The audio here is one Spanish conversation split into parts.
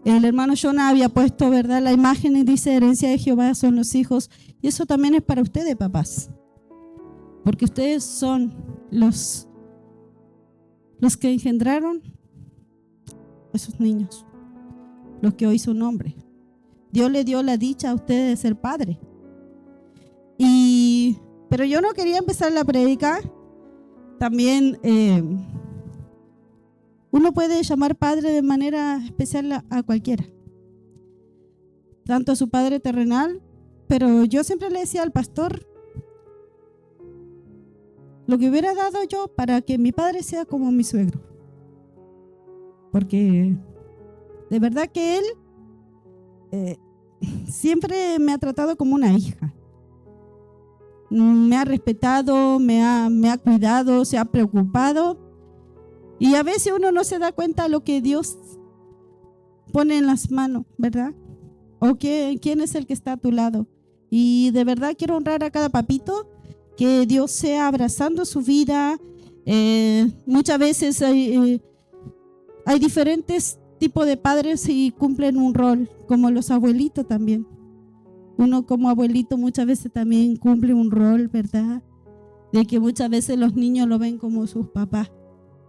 El hermano Jonah había puesto, ¿verdad?, la imagen y dice: herencia de Jehová son los hijos. Y eso también es para ustedes, papás, porque ustedes son los que engendraron esos niños, los que hoy son hombres. Dios le dio la dicha a ustedes de ser padre. Pero yo no quería empezar la prédica. También uno puede llamar padre de manera especial a cualquiera, tanto a su padre terrenal, pero yo siempre le decía al pastor lo que hubiera dado yo para que mi padre sea como mi suegro, porque de verdad que él siempre me ha tratado como una hija. Me ha respetado, me ha cuidado, se ha preocupado. Y a veces uno no se da cuenta de lo que Dios pone en las manos, ¿verdad? O quién es el que está a tu lado. Y de verdad quiero honrar a cada papito, que Dios sea abrazando su vida. Muchas veces hay diferentes tipos de padres y cumplen un rol, como los abuelitos también. Uno como abuelito muchas veces también cumple un rol, ¿verdad? De que muchas veces los niños lo ven como sus papás.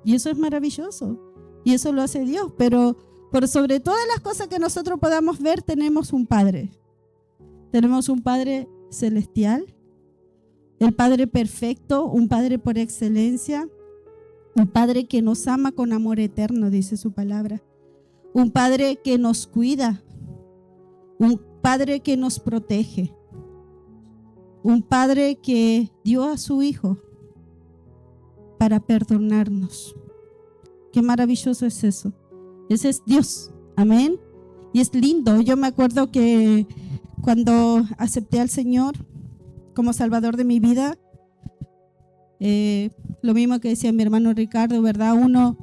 Y eso es maravilloso. Y eso lo hace Dios. Pero por sobre todas las cosas que nosotros podamos ver, tenemos un Padre. Tenemos un Padre celestial, el Padre perfecto, un Padre por excelencia, un Padre que nos ama con amor eterno, dice su palabra. Un Padre que nos cuida, un Padre que nos protege, un Padre que dio a su Hijo para perdonarnos. Qué maravilloso es eso. Ese es Dios. Amén. Y es lindo. Yo me acuerdo que cuando acepté al Señor como Salvador de mi vida, lo mismo que decía mi hermano Ricardo, ¿verdad? Uno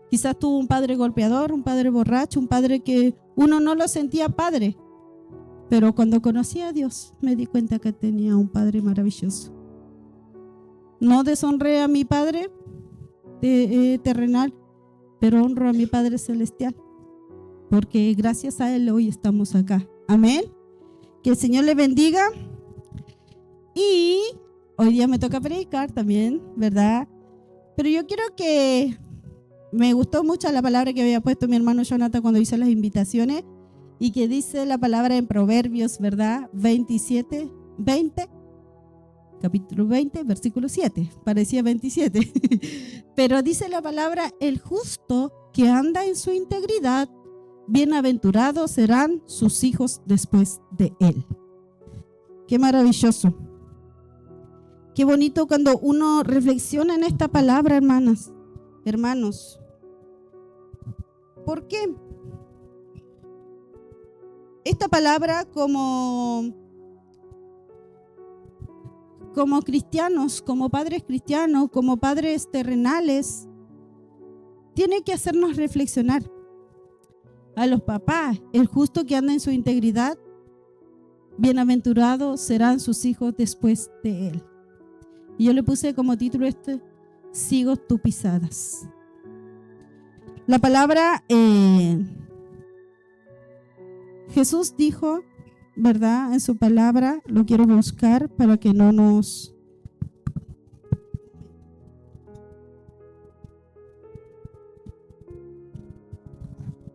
quizás tuvo un padre golpeador, un padre borracho, un padre que uno no lo sentía padre. Pero cuando conocí a Dios, me di cuenta que tenía un Padre maravilloso. No deshonré a mi Padre terrenal, pero honro a mi Padre celestial, porque gracias a Él hoy estamos acá. Amén. Que el Señor le bendiga. Y hoy día me toca predicar también, ¿verdad? Pero yo quiero que... Me gustó mucho la palabra que había puesto mi hermano Jonathan cuando hizo las invitaciones, y que dice la palabra en Proverbios, ¿verdad? 20, capítulo 20, versículo 7. Parecía 27. Pero dice la palabra: el justo que anda en su integridad, bienaventurados serán sus hijos después de él. Qué maravilloso. Qué bonito cuando uno reflexiona en esta palabra, hermanos. ¿Por qué? Esta palabra como cristianos, como padres cristianos, como padres terrenales, tiene que hacernos reflexionar. A los papás: el justo que anda en su integridad, bienaventurados serán sus hijos después de él. Y yo le puse como título sigo tus pisadas. La palabra... Jesús dijo, ¿verdad? En su palabra, lo quiero buscar para que no nos...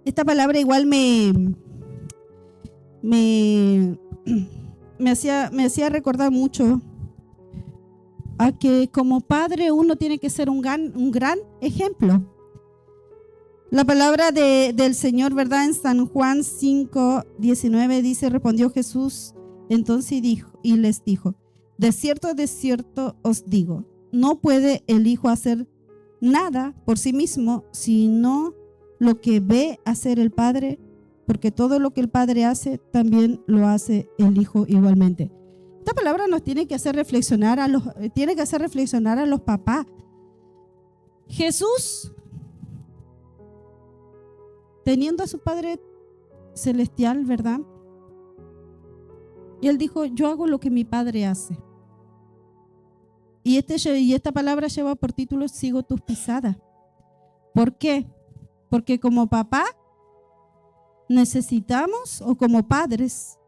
Esta palabra igual me hacía recordar mucho a que como padre uno tiene que ser un gran ejemplo. La palabra del Señor, ¿verdad? En San Juan 5:19 dice: respondió Jesús entonces y les dijo: de cierto os digo, no puede el Hijo hacer nada por sí mismo, sino lo que ve hacer el Padre, porque todo lo que el Padre hace, también lo hace el Hijo igualmente. Esta palabra nos tiene que hacer reflexionar a los papás. Jesús, teniendo a su Padre celestial, ¿verdad? Y él dijo: yo hago lo que mi Padre hace. Y esta palabra lleva por título: sigo tus pisadas. ¿Por qué? Porque como papá, necesitamos, o como padres,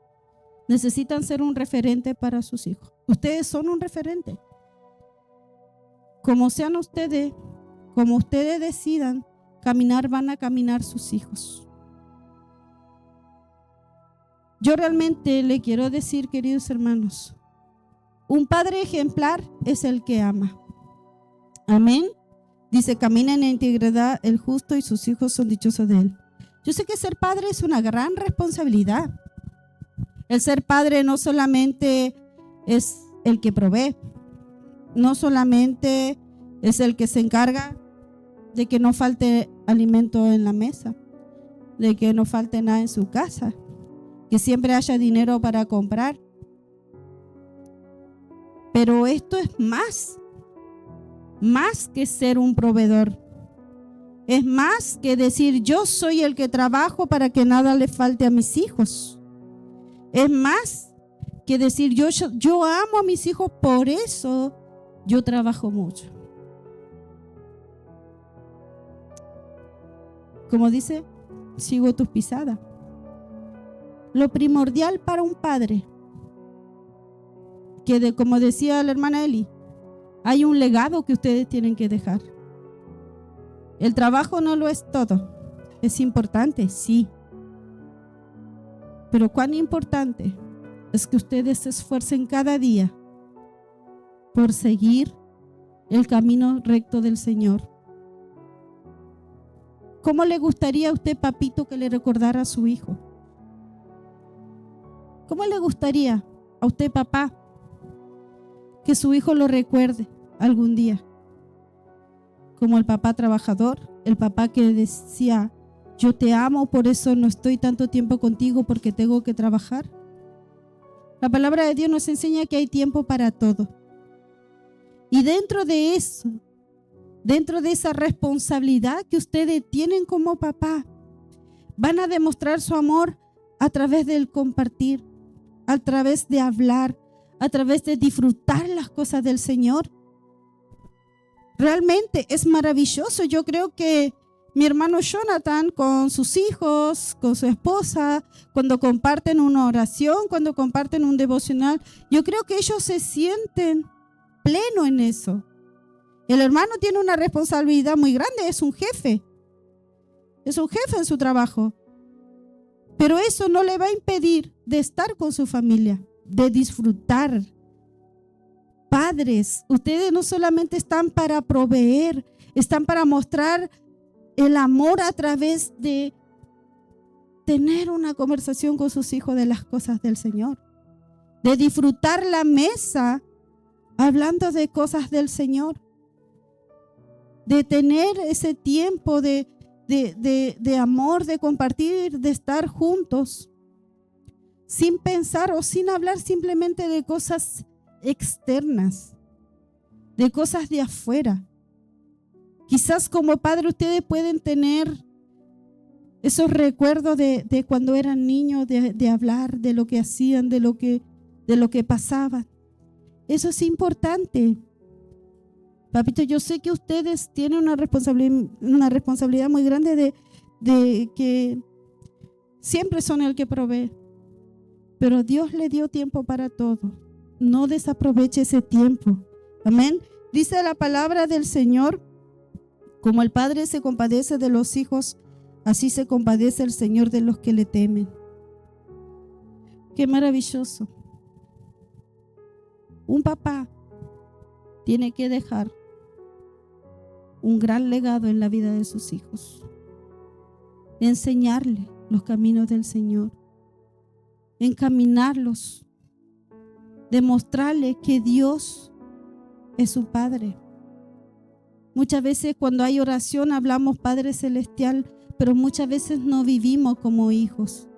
necesitan ser un referente para sus hijos. Ustedes son un referente. Como sean ustedes, como ustedes decidan caminar, van a caminar sus hijos. Yo realmente le quiero decir, queridos hermanos, un padre ejemplar es el que ama. Amén. Dice, camina en integridad el justo y sus hijos son dichosos de él. Yo sé que ser padre es una gran responsabilidad. El ser padre no solamente es el que provee, no solamente es el que se encarga de que no falte alimento en la mesa, de que no falte nada en su casa, que siempre haya dinero para comprar. Pero esto es más que ser un proveedor. Es más que decir, yo soy el que trabajo para que nada le falte a mis hijos. Es más que decir, yo amo a mis hijos, por eso yo trabajo mucho. Como dice, sigo tus pisadas. Lo primordial para un padre, que como decía la hermana Eli, hay un legado que ustedes tienen que dejar. El trabajo no lo es todo. Es importante, sí. Pero cuán importante es que ustedes se esfuercen cada día por seguir el camino recto del Señor. ¿Cómo le gustaría a usted, papito, que le recordara a su hijo? ¿Cómo le gustaría a usted, papá, que su hijo lo recuerde algún día? Como el papá trabajador, el papá que decía, yo te amo, por eso no estoy tanto tiempo contigo porque tengo que trabajar. La palabra de Dios nos enseña que hay tiempo para todo. Y dentro de eso, dentro de esa responsabilidad que ustedes tienen como papá, van a demostrar su amor a través del compartir, a través de hablar, a través de disfrutar las cosas del Señor. Realmente es maravilloso. Yo creo que mi hermano Jonathan con sus hijos, con su esposa, cuando comparten una oración, cuando comparten un devocional, yo creo que ellos se sienten pleno en eso. El hermano tiene una responsabilidad muy grande, es un jefe en su trabajo. Pero eso no le va a impedir de estar con su familia, de disfrutar. Padres, ustedes no solamente están para proveer, están para mostrar el amor a través de tener una conversación con sus hijos de las cosas del Señor, de disfrutar la mesa hablando de cosas del Señor, de tener ese tiempo de amor, de compartir, de estar juntos, sin pensar o sin hablar simplemente de cosas externas, de cosas de afuera. Quizás como padre ustedes pueden tener esos recuerdos de cuando eran niños, de hablar de lo que hacían, de lo que pasaban. Eso es importante. Papito, yo sé que ustedes tienen una responsabilidad muy grande de que siempre son el que provee, pero Dios le dio tiempo para todo. No desaproveche ese tiempo. Amén. Dice la palabra del Señor, como el Padre se compadece de los hijos, así se compadece el Señor de los que le temen. Qué maravilloso. Un papá tiene que dejar un gran legado en la vida de sus hijos. Enseñarle los caminos del Señor. Encaminarlos. Demostrarle que Dios es su Padre. Muchas veces cuando hay oración hablamos Padre Celestial, pero muchas veces no vivimos como hijos.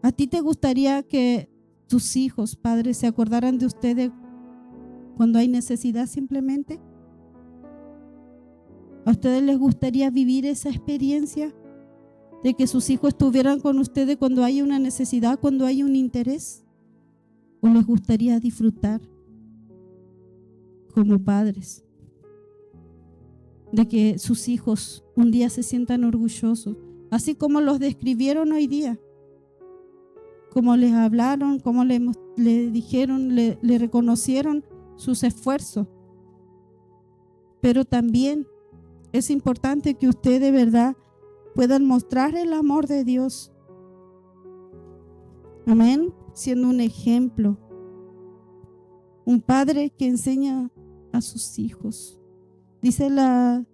¿A ti te gustaría que tus hijos, padres, se acordaran de ustedes cuando hay necesidad simplemente? ¿A ustedes les gustaría vivir esa experiencia de que sus hijos estuvieran con ustedes cuando hay una necesidad, cuando hay un interés? ¿O les gustaría disfrutar como padres de que sus hijos un día se sientan orgullosos así como los describieron hoy día, como les hablaron, como le dijeron, le reconocieron sus esfuerzos. Pero también es importante que usted de verdad puedan mostrar el amor de Dios. Amén. Siendo un ejemplo. Un padre que enseña a sus hijos. Dice la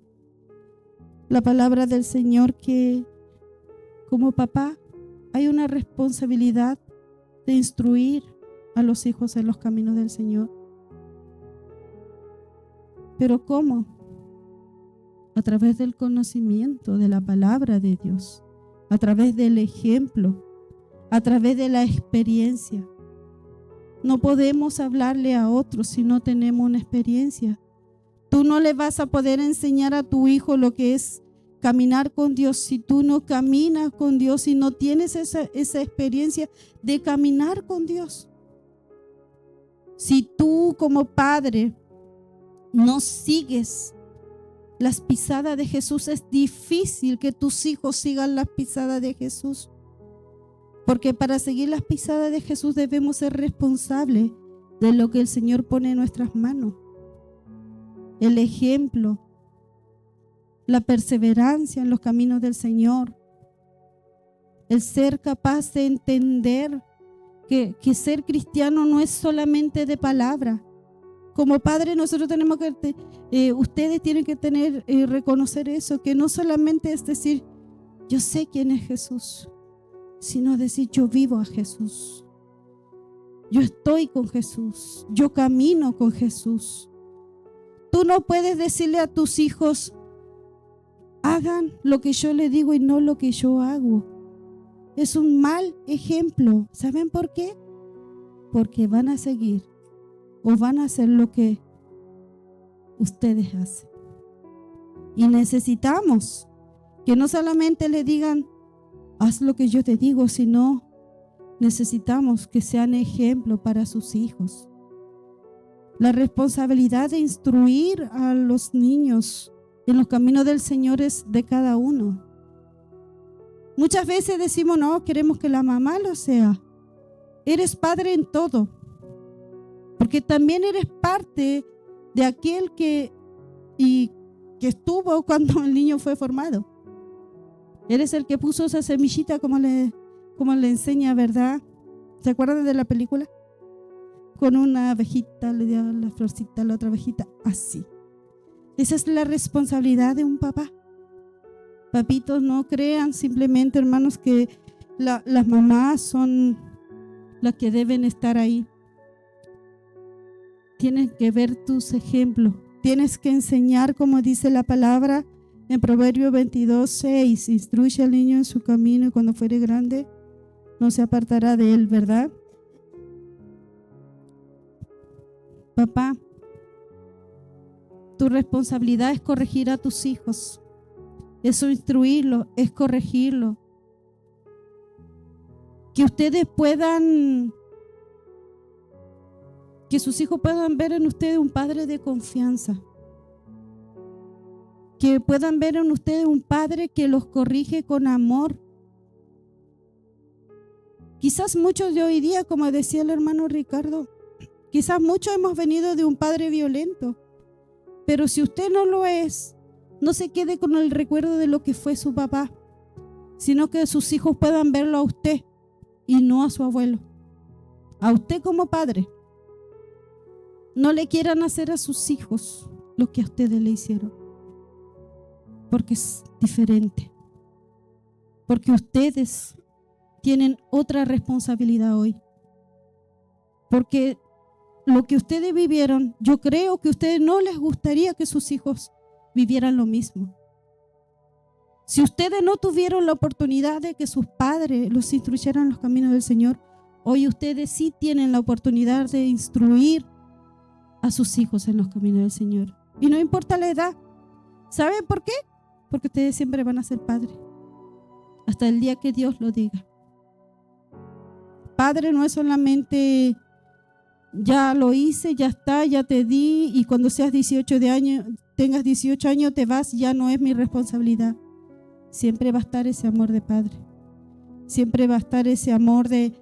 palabra del Señor que como papá hay una responsabilidad de instruir a los hijos en los caminos del Señor. ¿Pero cómo? A través del conocimiento de la palabra de Dios, a través del ejemplo, a través de la experiencia. No podemos hablarle a otros si no tenemos una experiencia. Tú no le vas a poder enseñar a tu hijo lo que es caminar con Dios si tú no caminas con Dios y no tienes esa experiencia de caminar con Dios. Si tú como padre no sigues las pisadas de Jesús, es difícil que tus hijos sigan las pisadas de Jesús. Porque para seguir las pisadas de Jesús debemos ser responsables de lo que el Señor pone en nuestras manos. El ejemplo, la perseverancia en los caminos del Señor, el ser capaz de entender que ser cristiano no es solamente de palabra. Como padre nosotros tenemos que, ustedes tienen que reconocer eso, que no solamente es decir, yo sé quién es Jesús, sino decir, yo vivo a Jesús. Yo estoy con Jesús, yo camino con Jesús. Tú no puedes decirle a tus hijos, hagan lo que yo les digo y no lo que yo hago. Es un mal ejemplo. ¿Saben por qué? Porque van a seguir o van a hacer lo que ustedes hacen. Y necesitamos que no solamente le digan, haz lo que yo te digo, sino necesitamos que sean ejemplo para sus hijos. La responsabilidad de instruir a los niños en los caminos del Señor es de cada uno. Muchas veces decimos, no, queremos que la mamá lo sea. Eres padre en todo, porque también eres parte de aquel que estuvo cuando el niño fue formado. Eres el que puso esa semillita como le enseña, ¿verdad? ¿Se acuerdan de la película? Con una abejita le dio la florcita a la otra abejita, así. Esa es la responsabilidad de un papá. Papitos, no crean simplemente, hermanos, que las mamás son las que deben estar ahí. Tienes que ver tus ejemplos. Tienes que enseñar, como dice la palabra en Proverbios 22:6. Instruye al niño en su camino y cuando fuere grande no se apartará de él, ¿verdad? Papá, tu responsabilidad es corregir a tus hijos. Eso instruirlos, es corregirlos. Que ustedes que sus hijos puedan ver en ustedes un padre de confianza. Que puedan ver en ustedes un padre que los corrige con amor. Quizás muchos de hoy día, como decía el hermano Ricardo, quizás muchos hemos venido de un padre violento. Pero si usted no lo es, no se quede con el recuerdo de lo que fue su papá, sino que sus hijos puedan verlo a usted y no a su abuelo. A usted como padre. No le quieran hacer a sus hijos lo que a ustedes le hicieron, porque es diferente. Porque ustedes tienen otra responsabilidad hoy. Porque lo que ustedes vivieron, yo creo que a ustedes no les gustaría que sus hijos vivieran lo mismo. Si ustedes no tuvieron la oportunidad de que sus padres los instruyeran en los caminos del Señor, hoy ustedes sí tienen la oportunidad de instruir a sus hijos en los caminos del Señor. Y no importa la edad. ¿Saben por qué? Porque ustedes siempre van a ser padres hasta el día que Dios lo diga. Padre no es solamente ya lo hice, ya está, ya te di, y cuando tengas 18 años te vas, ya no es mi responsabilidad. siempre va a estar ese amor de padre. Siempre va a estar ese amor de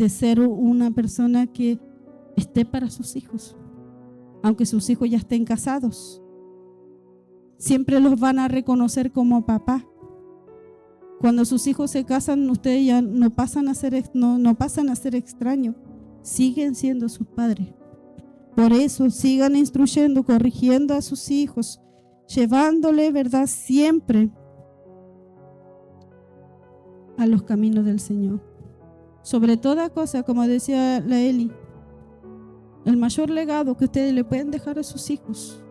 ser una persona que esté para sus hijos, aunque sus hijos ya estén casados. Siempre los van a reconocer como papá. Cuando sus hijos se casan, ustedes ya no pasan a ser extraños, siguen siendo sus padres. Por eso sigan instruyendo, corrigiendo a sus hijos, llevándole, ¿verdad?, siempre a los caminos del Señor. Sobre toda cosa, como decía la Eli, el mayor legado que ustedes le pueden dejar a sus hijos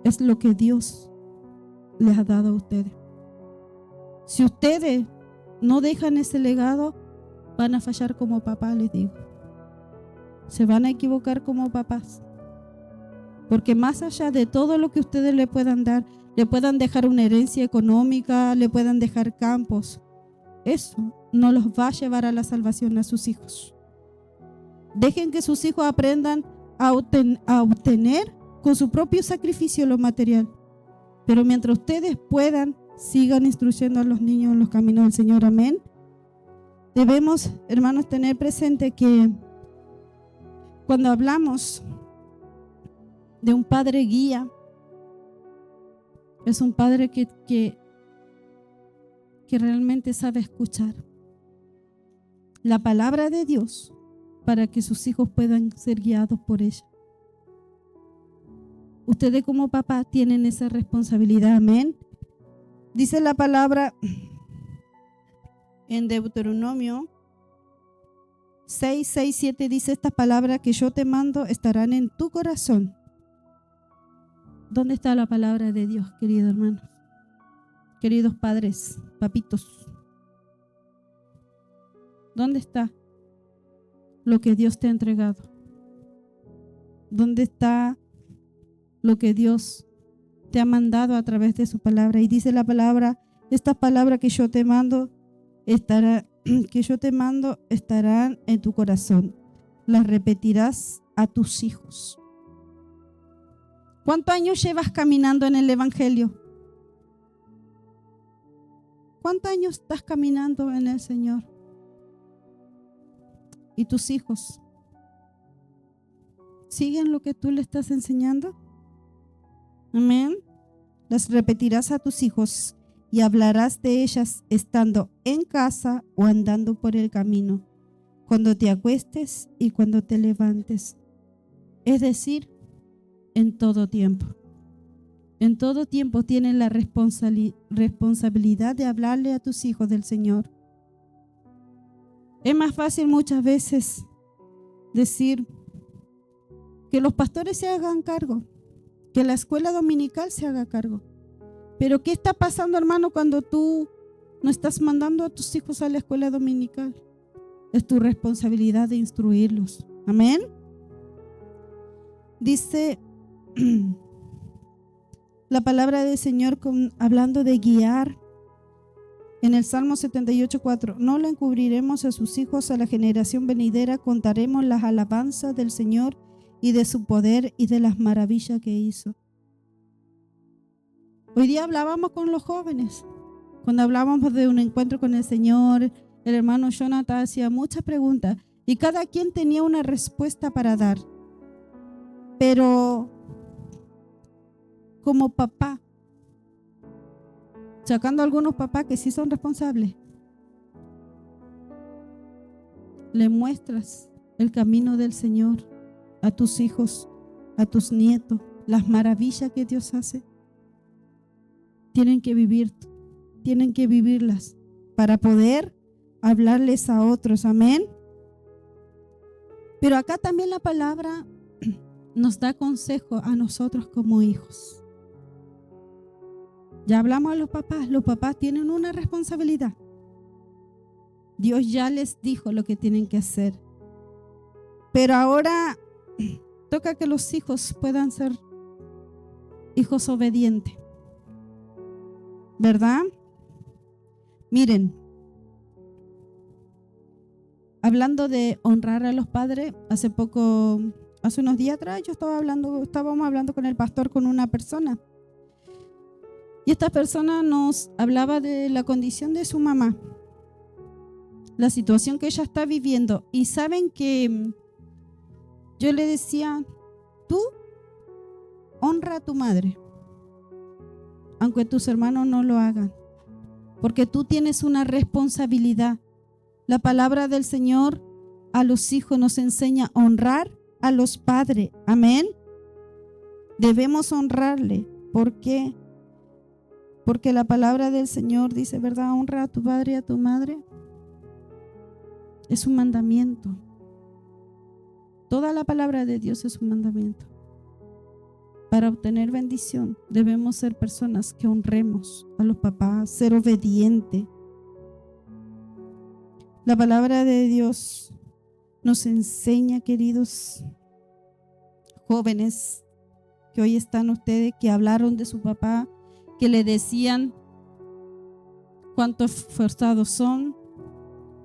es lo que Dios les ha dado a ustedes. Si ustedes no dejan ese legado, van a fallar como papá, les digo. Se van a equivocar como papás. Porque más allá de todo lo que ustedes le puedan dar, le puedan dejar una herencia económica, le puedan dejar campos, eso no los va a llevar a la salvación a sus hijos. Dejen que sus hijos aprendan a obtener con su propio sacrificio lo material. Pero mientras ustedes puedan, sigan instruyendo a los niños en los caminos del Señor. Amén. Debemos, hermanos, tener presente que cuando hablamos de un padre guía, es un padre que realmente sabe escuchar la palabra de Dios para que sus hijos puedan ser guiados por ella. Ustedes como papá tienen esa responsabilidad. Amén. Dice la palabra en Deuteronomio 6:7, dice estas palabras que yo te mando estarán en tu corazón. ¿Dónde está la palabra de Dios, queridos hermanos? Queridos padres, papitos. ¿Dónde está lo que Dios te ha entregado? ¿Dónde está lo que Dios te ha mandado a través de su palabra? Y dice la palabra, esta palabra que yo te mando estarán en tu corazón. Las repetirás a tus hijos. ¿Cuántos años llevas caminando en el Evangelio? ¿Cuántos años estás caminando en el Señor? ¿Y tus hijos siguen lo que tú le estás enseñando? Amén. Las repetirás a tus hijos y hablarás de ellas estando en casa o andando por el camino, cuando te acuestes y cuando te levantes. Es decir, en todo tiempo. En todo tiempo tienes la responsabilidad de hablarle a tus hijos del Señor. Es más fácil muchas veces decir que los pastores se hagan cargo, que la escuela dominical se haga cargo. Pero ¿qué está pasando, hermano, cuando tú no estás mandando a tus hijos a la escuela dominical? Es tu responsabilidad de instruirlos. Amén. Dice la palabra del Señor hablando de guiar en el Salmo 78:4. No le encubriremos a sus hijos, a la generación venidera contaremos las alabanzas del Señor y de su poder y de las maravillas que hizo. Hoy día hablábamos con los jóvenes. Cuando hablábamos de un encuentro con el Señor, el hermano Jonathan hacía muchas preguntas y cada quien tenía una respuesta para dar. Pero como papá, sacando a algunos papás que sí son responsables, le muestras el camino del Señor a tus hijos, a tus nietos, las maravillas que Dios hace. Tienen que vivirlas para poder hablarles a otros. Amén. Pero acá también la palabra nos da consejo a nosotros como hijos. Ya hablamos a los papás tienen una responsabilidad. Dios ya les dijo lo que tienen que hacer. Pero ahora toca que los hijos puedan ser hijos obedientes. ¿Verdad? Miren, hablando de honrar a los padres, hace unos días atrás estábamos hablando con el pastor, con una persona. Y esta persona nos hablaba de la condición de su mamá, la situación que ella está viviendo. Y saben que yo le decía, tú honra a tu madre, aunque tus hermanos no lo hagan, porque tú tienes una responsabilidad. La palabra del Señor a los hijos nos enseña a honrar a los padres. Amén. Debemos honrarle. ¿Por qué? Porque la palabra del Señor dice, ¿verdad? Honra a tu padre y a tu madre. Es un mandamiento. Toda la palabra de Dios es un mandamiento. Para obtener bendición debemos ser personas que honremos a los papás, ser obedientes. La palabra de Dios nos enseña, queridos jóvenes, que hoy están ustedes, que hablaron de su papá, que le decían cuánto esforzados son,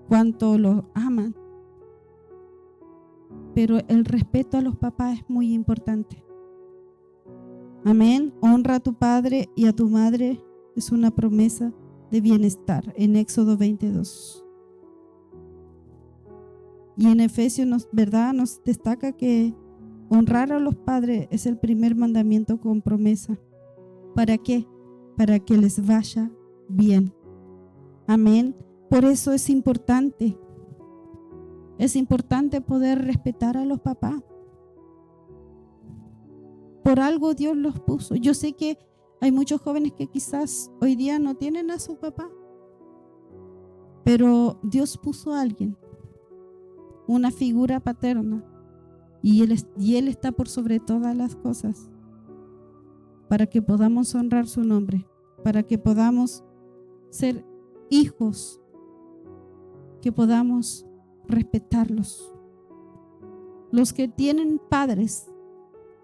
cuánto los aman. Pero el respeto a los papás es muy importante. Amén. Honra a tu padre y a tu madre es una promesa de bienestar en Éxodo 22. Y en Efesios nos destaca que honrar a los padres es el primer mandamiento con promesa. ¿Para qué? Para que les vaya bien. Amén. Por eso es importante. Es importante poder respetar a los papás. Por algo Dios los puso. Yo sé que hay muchos jóvenes que quizás hoy día no tienen a su papá, pero Dios puso a alguien, una figura paterna, y él está por sobre todas las cosas, para que podamos honrar su nombre, para que podamos ser hijos, que podamos respetarlos. Los que tienen padres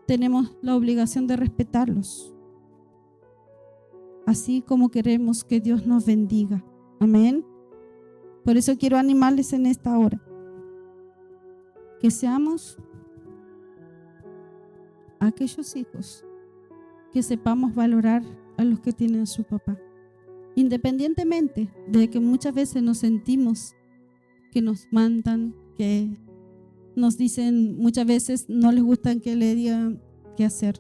tenemos la obligación de respetarlos, así como queremos que Dios nos bendiga. Amén. Por eso quiero animarles en esta hora, que seamos aquellos hijos que sepamos valorar a los que tienen a su papá, independientemente de que muchas veces nos sentimos que nos mandan, que nos dicen, muchas veces no les gustan que le digan qué hacer,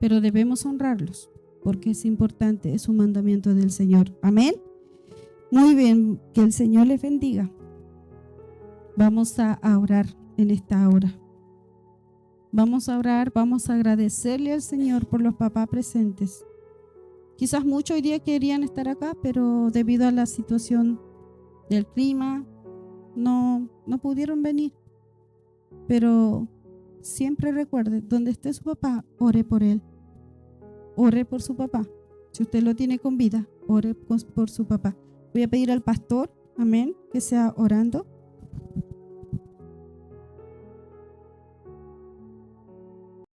pero debemos honrarlos porque es importante, es un mandamiento del Señor. Amén. Muy bien, que el Señor les bendiga. Vamos a orar en esta hora. Vamos a orar, vamos a agradecerle al Señor por los papás presentes. Quizás muchos hoy día querían estar acá, pero debido a la situación del clima no pudieron venir. Pero siempre recuerde, donde esté su papá, ore por él. Ore por su papá. Si usted lo tiene con vida, ore por su papá. Voy a pedir al pastor, amén, que sea orando.